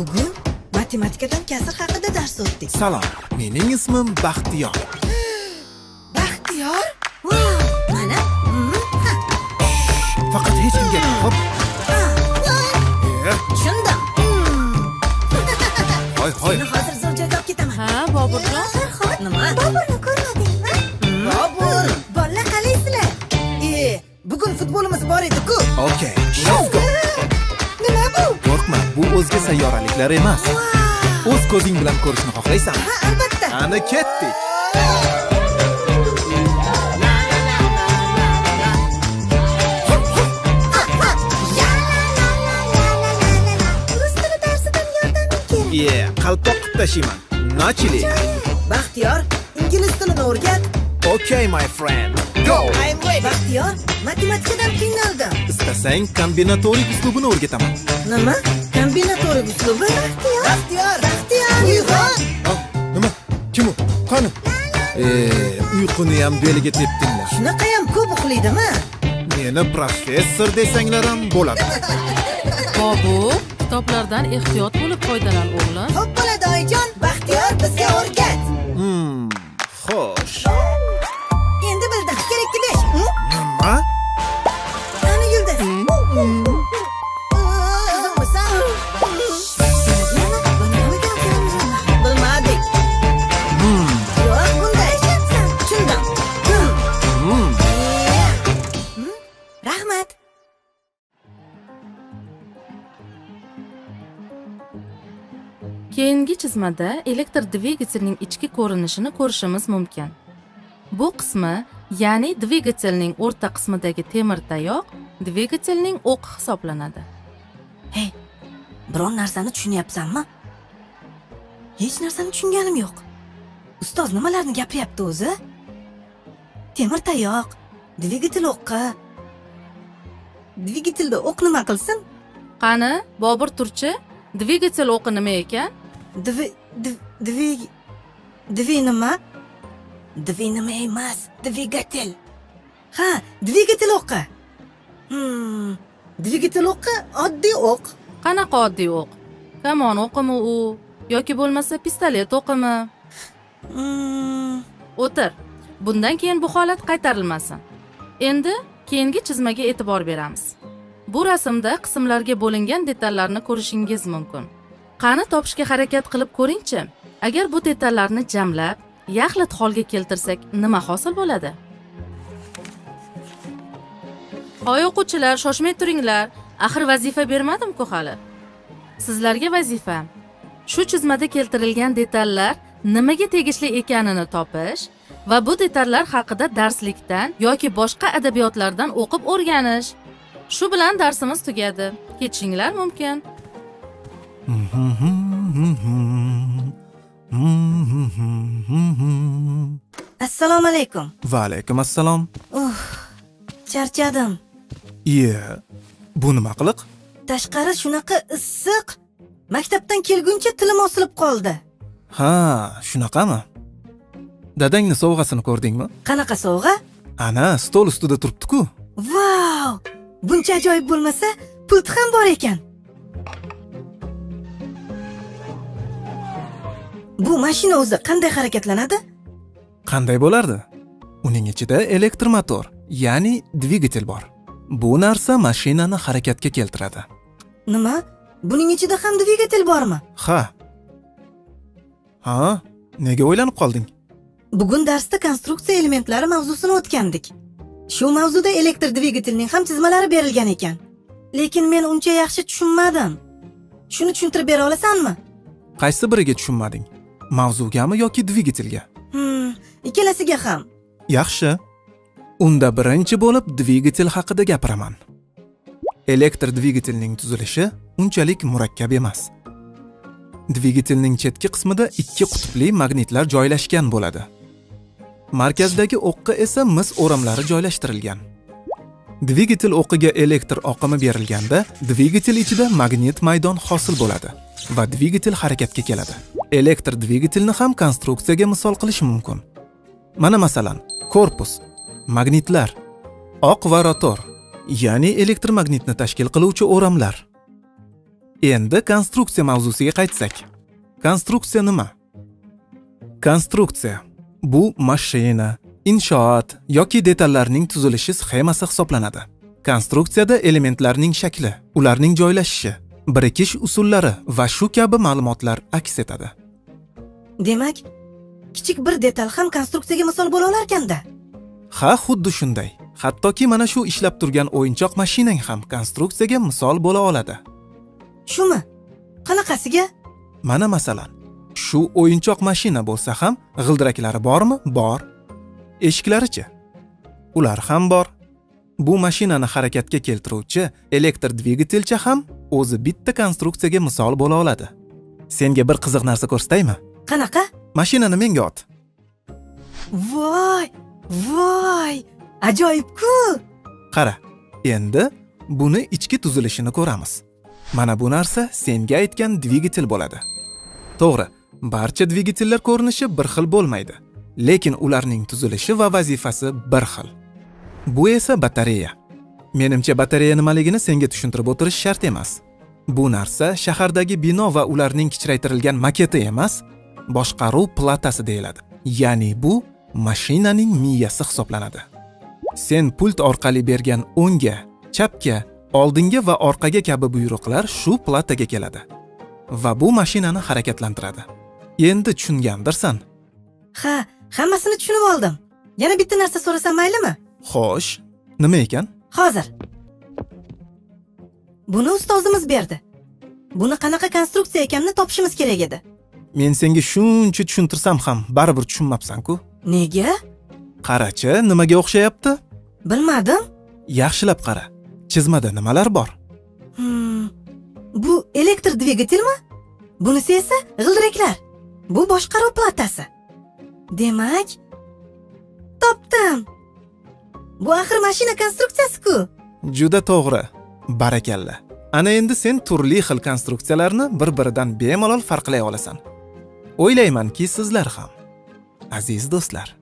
Bugun matematikadan kasr haqida dars o'tdik. Salom, mening ismim Baxtiyor. Baxtiyor? Wow, mana. Faqat hech kimga hop. Tushundim. Hoy. Seni hozir zo'r joyga olib ketaman. Ha, Boburjon. Nima? Boburni ko'rmadingmi? Bobur, bolalar qalaysizlar? Bugun futbolimiz bor edi-ku. Okay, let's go. Nima bu? Qo'rqma, bu o'zga sayyoraliklar emas. O'z ko'zing bilan ko'rishni xohlaysanmi? Ha, albatta. Ana ketdik. Rus tili darsidan yordaming kerak. Qalpoq qilib tashiyman. Nachili. Baxtiyor, ingliz tilini o'rgat. Okay, my friend. Go. I'm ready. Baxtiyor, matematikadan qiynaldim. Istasang kombinatorik uslubini o'rgataman. Nima? Kombinatorik uslubi? Baxtiyor. Uyg'on. Nima? Kim u? Qani? Uyquni ham beliga tepdinglar. Shunaqa ham ko'p uxlaydimi? Meni professor desanglar ham bo'ladi. Bobur, kitoblardan ehtiyot bo'lib foydalan o'g'lim. Xo'p bo'ladi oyijon. Baxtiyor bizga o'rgat. Xo'sh. Endi bildim. Kerakli 5. Nima? Qani Yulduz? Qizimmisan? Bilmadik. Yo'q, bunday. Tushundim. Rahmat. Keyingi chizmada elektr dvigatelning ichki ko'rinishini ko'rishimiz mumkin. Bu qismi, ya'ni dvigatelning o'rta qismidagi temir tayoq dvigatelning o'qi hisoblanadi. Hey, biron narsani tushunyapsanmi? Hech narsani tushunganim yo'q. Ustoz nimalarni gapiryapti o'zi? Temir tayoq, dvigatel o'qi. Dvigatelda o'q nima qilsin? Qani, Bobur turchi, dvigatel o'qi nima ekan? Dvi nima? Dvi nima emas, dvigatel. Ha, dvigatel o'qi. Dvigatel o'qi oddiy o'q. Qanaqa oddiy o'q? Kamon o'qimi u yoki bo'lmasa pistolet o'qimi? O'tir. Bundan keyin bu holat qaytarilmasin. Endi keyingi chizmaga e'tibor beramiz. Bu rasmda qismlarga bo'lingan detallarni ko'rishingiz mumkin. Qani topishga harakat qilib ko'ring-chi. Agar bu detallarni jamlab, yaxlit holga keltirsak, nima hosil bo'ladi? Hoy o'quvchilar, shoshmay turinglar. Axir vazifa bermadim-ku hali. Sizlarga vazifa shu chizmada keltirilgan detallar nimaga tegishli ekanini topish va bu detallar haqida darslikdan yoki boshqa adabiyotlardan o'qib o'rganish. Shu bilan darsimiz tugadi. Ketishinglar mumkin. Assalomu alaykum. Va alaykum assalom. Charchadim. Bu nima qiliq? Tashqari shunaqa issiq. Maktabdan kelguncha tilim osilib qoldi. Ha, shunaqami? Dadangni sovg'asini ko'rdingmi? Qanaqa sovg'a? Ana, stol ustida turibdi-ku. Vau! Buncha ajoyib bo'lmasa, pult ham bor ekan. Bu mashina o'zi qanday harakatlanadi? Qanday bo'lardi? Uning ichida elektr motor, ya'ni dvigatel bor. Bu narsa mashinani harakatga keltiradi. Nima? Buning ichida ham dvigatel bormi? Ha, nega o'ylanib qolding? Bugun darsda konstruksiya elementlari mavzusini o'tgandik. Shu mavzuda elektr dvigatelning ham chizmalari berilgan ekan. Lekin men uncha yaxshi tushunmadim. Shuni tushuntirib bera olasanmi? Qaysi biriga tushunmading? Mavzugami yoki dvigatelga? Ikkalasiga ham. Yaxshi. Unda birinchi bo'lib dvigatel haqida gapiraman. Elektr dvigatelning tuzilishi unchalik murakkab emas. Dvigatelning chetki qismida ikki qutbli magnitlar joylashgan bo'ladi. Markazdagi o'qqa esa mis o'ramlari joylashtirilgan. Dvigatel o'qiga elektr oqimi berilganda, dvigatel ichida magnit maydon hosil bo'ladi va dvigatel harakatga keladi. Elektr dvigatelni ham konstruksiyaga misol qilish mumkin. Mana masalan, korpus, magnitlar, oq va rotor, ya'ni elektromagnitni tashkil qiluvchi o'ramlar. Endi konstruksiya mavzusiga qaytsak. Konstruksiya nima? Konstruksiya bu mashina, inshoot yoki detallarning tuzilishi sxemasi hisoblanadi. Konstruksiyada elementlarning shakli, ularning joylashishi, birikish usullari va shu kabi ma'lumotlar aks etadi. Demak, kichik bir detal ham konstruksiyaga misol bo'la olarkanda. Ha, xuddi shunday. Hattoki mana shu ishlab turgan o'yinchoq mashinang ham konstruksiyaga misol bo'la oladi. Shumi? Qanaqasiga? Mana masalan, shu o'yinchoq mashina bo'lsa ham g'ildiraklari bormi? Bor. Eshiklari-chi? Ular ham bor. Bu mashinani harakatga keltiruvchi elektr dvigatelcha ham o'zi bitta konstruksiyaga misol bo'la oladi. Senga bir qiziq narsa ko'rsataymi? Qanaqa? Mashinani menga ot. Voy, voy, ajoyib-ku. Qara, endi buni ichki tuzilishini ko'ramiz. Mana bu narsa senga aytgan dvigatel bo'ladi. To'g'ri, barcha dvigatellar ko'rinishi bir xil bo'lmaydi, lekin ularning tuzilishi va vazifasi bir xil. Bu esa batareya. Menimcha batareya nimaligini senga tushuntirib o'tirish shart emas. Bu narsa shahardagi bino va ularning kichraytirilgan maketi emas, boshqaruv platasi deyiladi. Ya'ni bu mashinaning miyasi hisoblanadi. Sen pult orqali bergan o'ngga, chapga, oldinga va orqaga kabi buyruqlar shu plataga keladi va bu mashinani harakatlantiradi. Endi tushungandirsan? Ha, hammasini tushunib oldim. Yana bitta narsa so'rasam maylimi? Xo'sh, nima ekan? Hozir. Buni ustozimiz berdi. Buni qanaqa konstruksiya ekanini topishimiz kerak edi. Men senga shuncha tushuntirsam ham baribir tushunmabsan-ku. Nega? Qarachi, nimaga o'xshayapti? Bilmadim. Yaxshilab qara. Chizmada nimalar bor? Bu elektr dvigatelmi? Bunisi esa g'ildiraklar. Bu boshqaruv platasi. Demak, topdim. Bu axir mashina konstruksiyasi-ku. Juda to'g'ri. Barakalla. Ana endi sen turli xil konstruksiyalarni bir-biridan bemalol farqlay olasan. O'ylaymanki, sizlar ham. Aziz do'stlar,